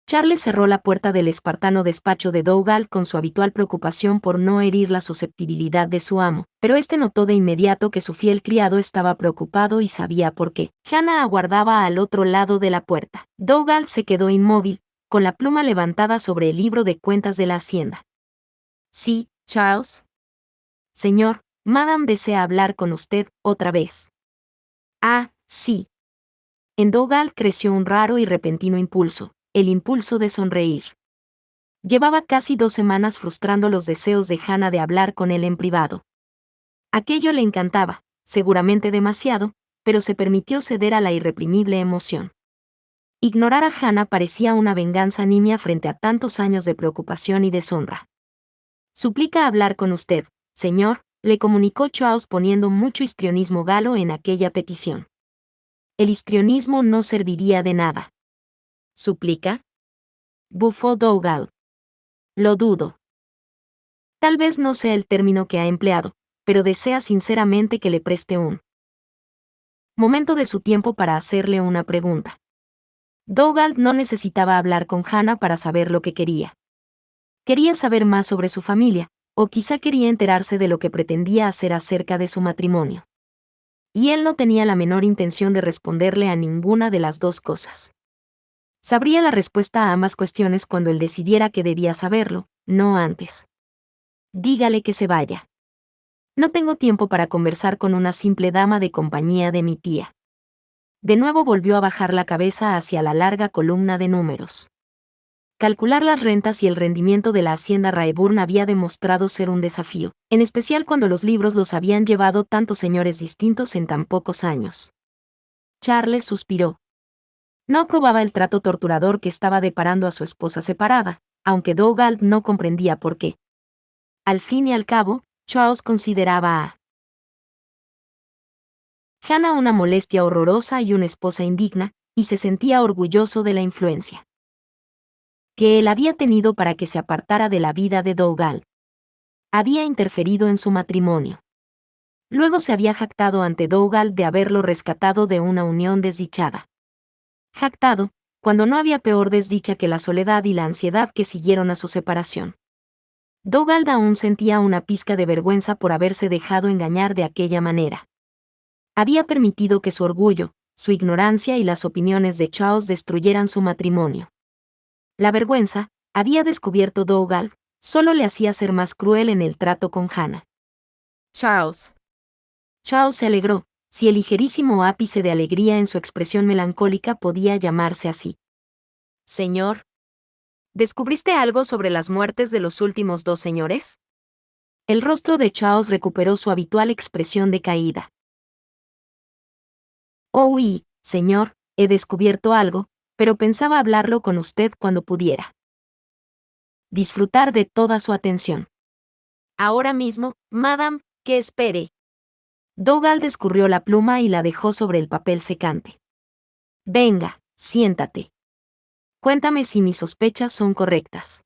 Charles cerró la puerta del espartano despacho de Dougal con su habitual preocupación por no herir la susceptibilidad de su amo, pero este notó de inmediato que su fiel criado estaba preocupado y sabía por qué. Hannah aguardaba al otro lado de la puerta. Dougal se quedó inmóvil, con la pluma levantada sobre el libro de cuentas de la hacienda. Sí, Charles. Señor, Madame desea hablar con usted otra vez. Ah, sí. En Dougal creció un raro y repentino impulso, el impulso de sonreír. Llevaba casi 2 semanas frustrando los deseos de Hannah de hablar con él en privado. Aquello le encantaba, seguramente demasiado, pero se permitió ceder a la irreprimible emoción. Ignorar a Hannah parecía una venganza nimia frente a tantos años de preocupación y deshonra. Suplica hablar con usted, señor, le comunicó Charles poniendo mucho histrionismo galo en aquella petición. El histrionismo no serviría de nada. ¿Suplica? Bufó Dougal. Lo dudo. Tal vez no sea el término que ha empleado, pero desea sinceramente que le preste un momento de su tiempo para hacerle una pregunta. Dougal no necesitaba hablar con Hannah para saber lo que quería. Quería saber más sobre su familia, o quizá quería enterarse de lo que pretendía hacer acerca de su matrimonio. Y él no tenía la menor intención de responderle a ninguna de las dos cosas. Sabría la respuesta a ambas cuestiones cuando él decidiera que debía saberlo, no antes. Dígale que se vaya. No tengo tiempo para conversar con una simple dama de compañía de mi tía. De nuevo volvió a bajar la cabeza hacia la larga columna de números. Calcular las rentas y el rendimiento de la hacienda Raeburn había demostrado ser un desafío, en especial cuando los libros los habían llevado tantos señores distintos en tan pocos años. Charles suspiró. No aprobaba el trato torturador que estaba deparando a su esposa separada, aunque Dougal no comprendía por qué. Al fin y al cabo, Charles consideraba a Hannah una molestia horrorosa y una esposa indigna, y se sentía orgulloso de la influencia que él había tenido para que se apartara de la vida de Dougal. Había interferido en su matrimonio. Luego se había jactado ante Dougal de haberlo rescatado de una unión desdichada. Jactado, cuando no había peor desdicha que la soledad y la ansiedad que siguieron a su separación. Dougal aún sentía una pizca de vergüenza por haberse dejado engañar de aquella manera. Había permitido que su orgullo, su ignorancia y las opiniones de Charles destruyeran su matrimonio. La vergüenza, había descubierto Dougal, solo le hacía ser más cruel en el trato con Hannah. Charles. Charles se alegró, si el ligerísimo ápice de alegría en su expresión melancólica podía llamarse así. Señor. ¿Descubriste algo sobre las muertes de los últimos 2 señores? El rostro de Charles recuperó su habitual expresión decaída. Oh, señor, he descubierto algo, pero pensaba hablarlo con usted cuando pudiera. Disfrutar de toda su atención. Ahora mismo, madame, que espere. Dougal descurrió la pluma y la dejó sobre el papel secante. Venga, siéntate. Cuéntame si mis sospechas son correctas.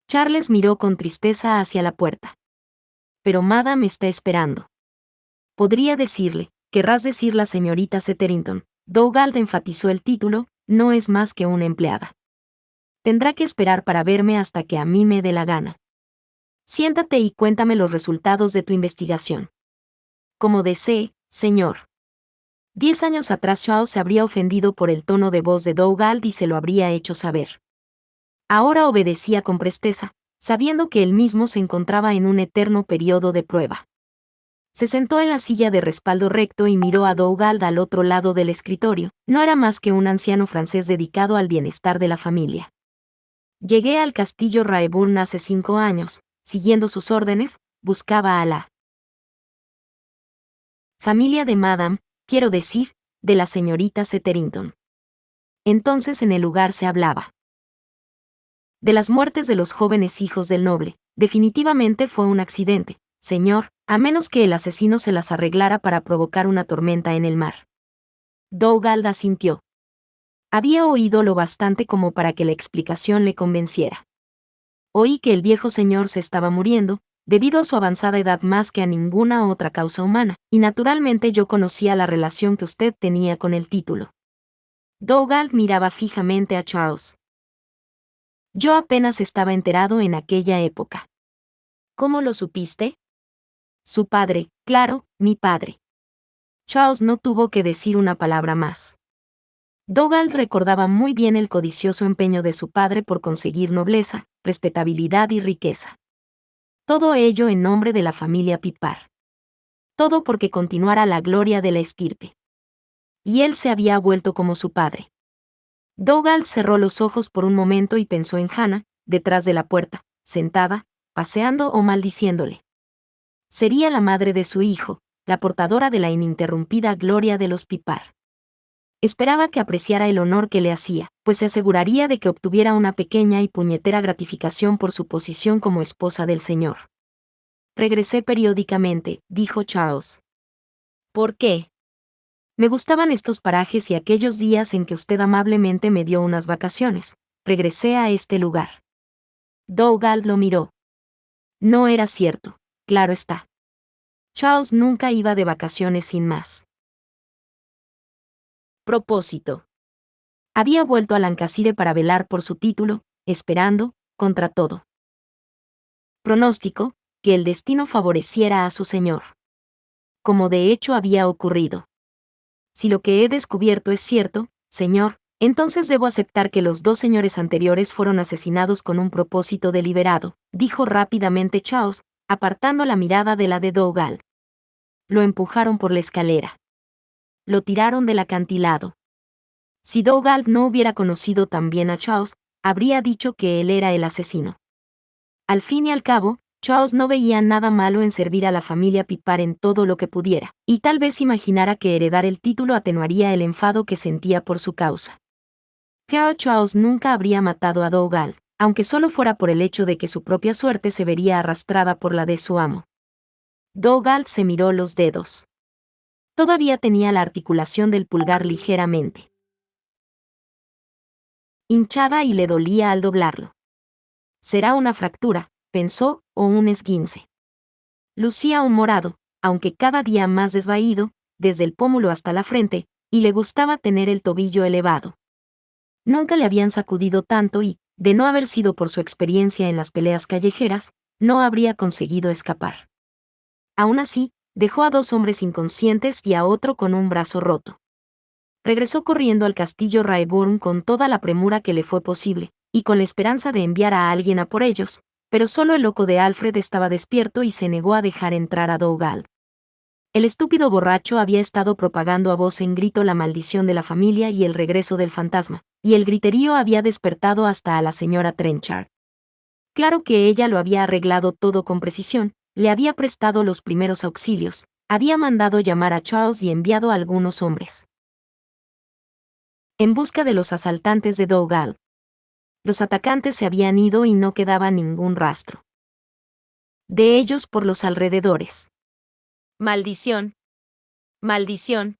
Charles miró con tristeza hacia la puerta. Pero madame está esperando. Podría decirle, querrás decir la señorita Setterington. Dougal enfatizó el título, no es más que una empleada. Tendrá que esperar para verme hasta que a mí me dé la gana. Siéntate y cuéntame los resultados de tu investigación. Como desee, señor. 10 años atrás Charles se habría ofendido por el tono de voz de Dougal y se lo habría hecho saber. Ahora obedecía con presteza, sabiendo que él mismo se encontraba en un eterno periodo de prueba. Se sentó en la silla de respaldo recto y miró a Dougal al otro lado del escritorio. No era más que un anciano francés dedicado al bienestar de la familia. Llegué al castillo Raeburn hace 5 años, siguiendo sus órdenes, buscaba a la familia de Madame, quiero decir, de la señorita Setterington. Entonces en el lugar se hablaba de las muertes de los jóvenes hijos del noble. Definitivamente fue un accidente, señor, a menos que el asesino se las arreglara para provocar una tormenta en el mar. Dougal asintió. Había oído lo bastante como para que la explicación le convenciera. Oí que el viejo señor se estaba muriendo, debido a su avanzada edad más que a ninguna otra causa humana, y naturalmente yo conocía la relación que usted tenía con el título. Dougal miraba fijamente a Charles. Yo apenas estaba enterado en aquella época. ¿Cómo lo supiste? Su padre, claro, mi padre. Charles no tuvo que decir una palabra más. Dougal recordaba muy bien el codicioso empeño de su padre por conseguir nobleza, respetabilidad y riqueza. Todo ello en nombre de la familia Pipar. Todo porque continuara la gloria de la estirpe. Y él se había vuelto como su padre. Dougal cerró los ojos por un momento y pensó en Hannah, detrás de la puerta, sentada, paseando o maldiciéndole. Sería la madre de su hijo, la portadora de la ininterrumpida gloria de los Pipar. Esperaba que apreciara el honor que le hacía, pues se aseguraría de que obtuviera una pequeña y puñetera gratificación por su posición como esposa del señor. Regresé periódicamente, dijo Charles. ¿Por qué? Me gustaban estos parajes y aquellos días en que usted amablemente me dio unas vacaciones. Regresé a este lugar. Dougal lo miró. No era cierto, claro está. Charles nunca iba de vacaciones sin más propósito. Había vuelto a Lancashire para velar por su título, esperando, contra todo pronóstico, que el destino favoreciera a su señor. Como de hecho había ocurrido. Si lo que he descubierto es cierto, señor, entonces debo aceptar que los dos señores anteriores fueron asesinados con un propósito deliberado, dijo rápidamente Charles, apartando la mirada de la de Dougal. Lo empujaron por la escalera. Lo tiraron del acantilado. Si Dougal no hubiera conocido tan bien a Charles, habría dicho que él era el asesino. Al fin y al cabo, Charles no veía nada malo en servir a la familia Pipar en todo lo que pudiera, y tal vez imaginara que heredar el título atenuaría el enfado que sentía por su causa. Pero Charles nunca habría matado a Dougal, aunque solo fuera por el hecho de que su propia suerte se vería arrastrada por la de su amo. Dougal se miró los dedos. Todavía tenía la articulación del pulgar ligeramente hinchada y le dolía al doblarlo. Será una fractura, pensó, o un esguince. Lucía un morado, aunque cada día más desvaído, desde el pómulo hasta la frente, y le gustaba tener el tobillo elevado. Nunca le habían sacudido tanto y, de no haber sido por su experiencia en las peleas callejeras, no habría conseguido escapar. Aún así, dejó a dos hombres inconscientes y a otro con un brazo roto. Regresó corriendo al castillo Raeburn con toda la premura que le fue posible, y con la esperanza de enviar a alguien a por ellos, pero solo el loco de Alfred estaba despierto y se negó a dejar entrar a Dougal. El estúpido borracho había estado propagando a voz en grito la maldición de la familia y el regreso del fantasma, y el griterío había despertado hasta a la señora Trenchard. Claro que ella lo había arreglado todo con precisión, le había prestado los primeros auxilios, había mandado llamar a Charles y enviado a algunos hombres en busca de los asaltantes de Dougal. Los atacantes se habían ido y no quedaba ningún rastro de ellos por los alrededores. Maldición. Maldición.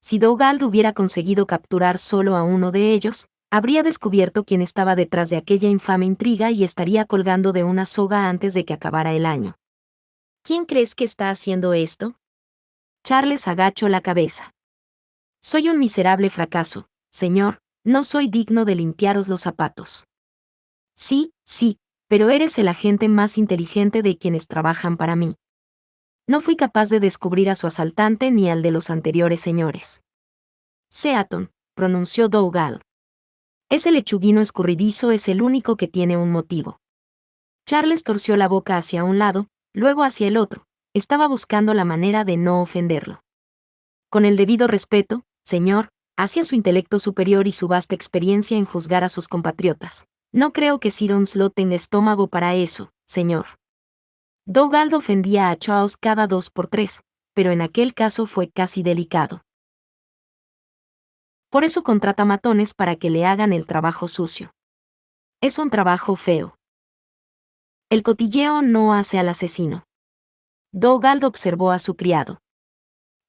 Si Dougal hubiera conseguido capturar solo a uno de ellos, habría descubierto quién estaba detrás de aquella infame intriga y estaría colgando de una soga antes de que acabara el año. ¿Quién crees que está haciendo esto? Charles agachó la cabeza. Soy un miserable fracaso, señor, no soy digno de limpiaros los zapatos. Sí, sí, pero eres el agente más inteligente de quienes trabajan para mí. No fui capaz de descubrir a su asaltante ni al de los anteriores señores. Seaton, pronunció Dougal. Ese lechuguino escurridizo es el único que tiene un motivo. Charles torció la boca hacia un lado, luego hacia el otro. Estaba buscando la manera de no ofenderlo. Con el debido respeto, señor, hacia su intelecto superior y su vasta experiencia en juzgar a sus compatriotas. No creo que Sir Onslaught tenga estómago para eso, señor. Dougal ofendía a Charles cada 2 por 3, pero en aquel caso fue casi delicado. Por eso contrata matones para que le hagan el trabajo sucio. Es un trabajo feo. El cotilleo no hace al asesino. Dougal observó a su criado.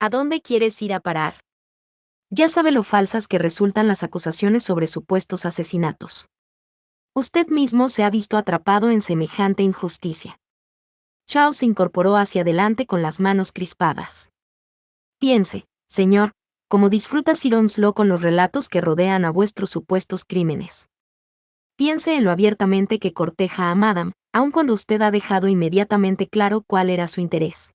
¿A dónde quieres ir a parar? Ya sabe lo falsas que resultan las acusaciones sobre supuestos asesinatos. Usted mismo se ha visto atrapado en semejante injusticia. Charles se incorporó hacia adelante con las manos crispadas. Piense, señor, cómo disfruta Sir Onslaught con los relatos que rodean a vuestros supuestos crímenes. Piense en lo abiertamente que corteja a Madame, aun cuando usted ha dejado inmediatamente claro cuál era su interés.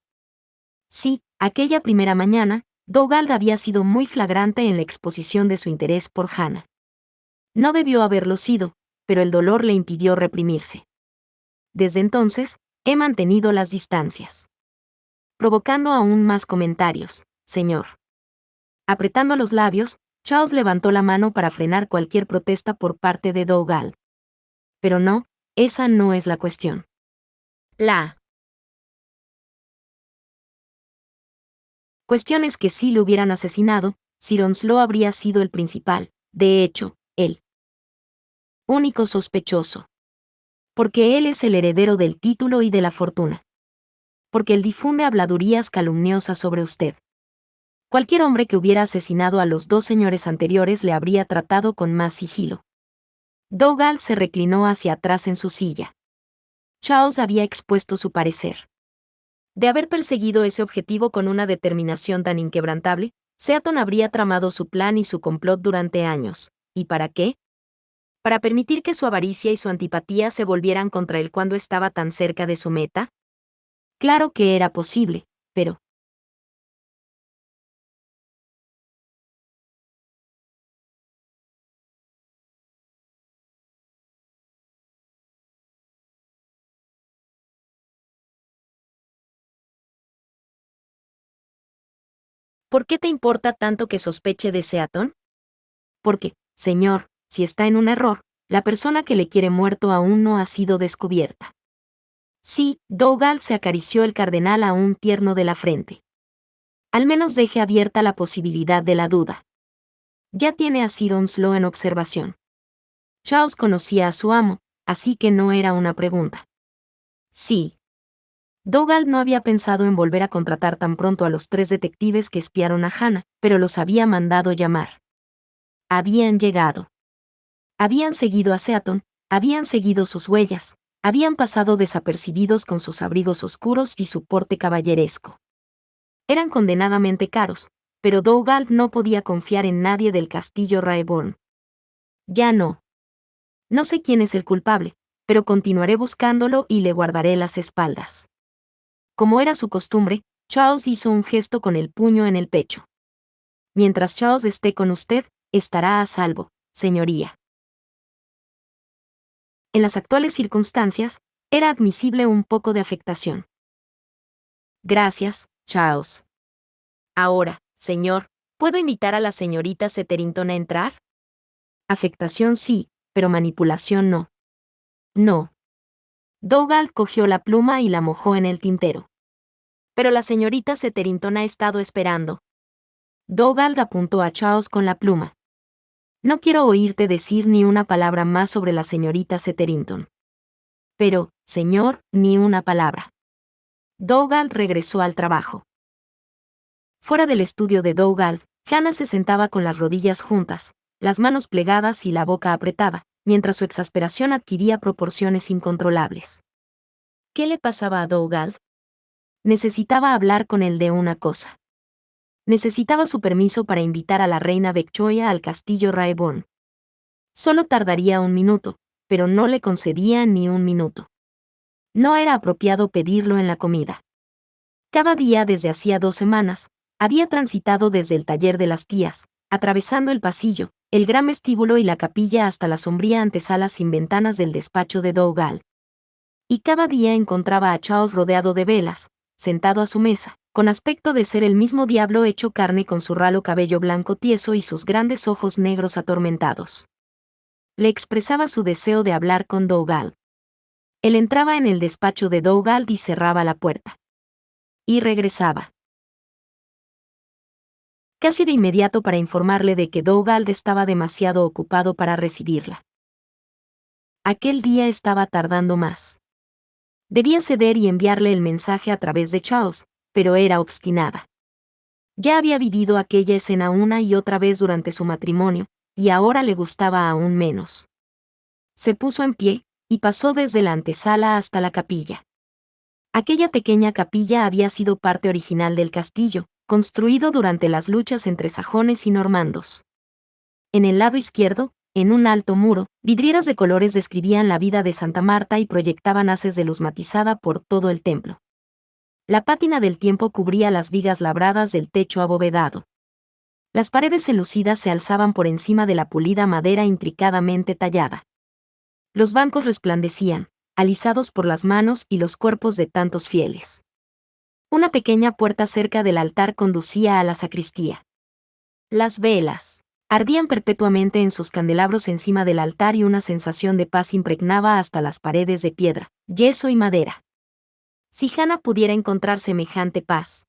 Sí, aquella primera mañana, Dougal había sido muy flagrante en la exposición de su interés por Hannah. No debió haberlo sido, pero el dolor le impidió reprimirse. Desde entonces, he mantenido las distancias. Provocando aún más comentarios, señor. Apretando los labios, Charles levantó la mano para frenar cualquier protesta por parte de Dougal. Pero no, esa no es la cuestión. La cuestión es que si lo hubieran asesinado, Sir Onslow habría sido el principal, de hecho, el único sospechoso. Porque él es el heredero del título y de la fortuna. Porque él difunde habladurías calumniosas sobre usted. Cualquier hombre que hubiera asesinado a los dos señores anteriores le habría tratado con más sigilo. Dougal se reclinó hacia atrás en su silla. Charles había expuesto su parecer. De haber perseguido ese objetivo con una determinación tan inquebrantable, Seaton habría tramado su plan y su complot durante años. ¿Y para qué? ¿Para permitir que su avaricia y su antipatía se volvieran contra él cuando estaba tan cerca de su meta? Claro que era posible, pero ¿por qué te importa tanto que sospeche de Seaton? Porque, señor, si está en un error, la persona que le quiere muerto aún no ha sido descubierta. Sí, Dougal se acarició el cardenal aún tierno de la frente. Al menos deje abierta la posibilidad de la duda. Ya tiene a Sir Onslow en observación. Charles conocía a su amo, así que no era una pregunta. Sí. Dougal no había pensado en volver a contratar tan pronto a los 3 detectives que espiaron a Hannah, pero los había mandado llamar. Habían llegado. Habían seguido a Seaton, habían seguido sus huellas, habían pasado desapercibidos con sus abrigos oscuros y su porte caballeresco. Eran condenadamente caros, pero Dougal no podía confiar en nadie del castillo Raeburn. Ya no. No sé quién es el culpable, pero continuaré buscándolo y le guardaré las espaldas. Como era su costumbre, Charles hizo un gesto con el puño en el pecho. Mientras Charles esté con usted, estará a salvo, señoría. En las actuales circunstancias, era admisible un poco de afectación. Gracias, Charles. Ahora, señor, ¿puedo invitar a la señorita Seterington a entrar? Afectación sí, pero manipulación no. No. Dougal cogió la pluma y la mojó en el tintero. Pero la señorita Seterington ha estado esperando. Dougal apuntó a Charles con la pluma. No quiero oírte decir ni una palabra más sobre la señorita Seterington. Pero, señor, ni una palabra. Dougal regresó al trabajo. Fuera del estudio de Dougal, Hannah se sentaba con las rodillas juntas, las manos plegadas y la boca apretada, mientras su exasperación adquiría proporciones incontrolables. ¿Qué le pasaba a Dougal? Necesitaba hablar con él de una cosa. Necesitaba su permiso para invitar a la reina Victoria al castillo Raeburn. Solo tardaría un minuto, pero no le concedía ni un minuto. No era apropiado pedirlo en la comida. Cada día desde hacía 2 semanas, había transitado desde el taller de las tías, atravesando el pasillo, el gran vestíbulo y la capilla hasta la sombría antesala sin ventanas del despacho de Dougal. Y cada día encontraba a Charles rodeado de velas, sentado a su mesa, con aspecto de ser el mismo diablo hecho carne con su ralo cabello blanco tieso y sus grandes ojos negros atormentados. Le expresaba su deseo de hablar con Dougal. Él entraba en el despacho de Dougal y cerraba la puerta. Y regresaba. Casi de inmediato para informarle de que Dougal estaba demasiado ocupado para recibirla. Aquel día estaba tardando más. Debía ceder y enviarle el mensaje a través de Charles, pero era obstinada. Ya había vivido aquella escena una y otra vez durante su matrimonio, y ahora le gustaba aún menos. Se puso en pie, y pasó desde la antesala hasta la capilla. Aquella pequeña capilla había sido parte original del castillo, construido durante las luchas entre sajones y normandos. En el lado izquierdo, En un alto muro, vidrieras de colores describían la vida de Santa Marta y proyectaban haces de luz matizada por todo el templo. La pátina del tiempo cubría las vigas labradas del techo abovedado. Las paredes enlucidas se alzaban por encima de la pulida madera intricadamente tallada. Los bancos resplandecían, alisados por las manos y los cuerpos de tantos fieles. Una pequeña puerta cerca del altar conducía a la sacristía. Las velas ardían perpetuamente en sus candelabros encima del altar y una sensación de paz impregnaba hasta las paredes de piedra, yeso y madera. Si Hannah pudiera encontrar semejante paz,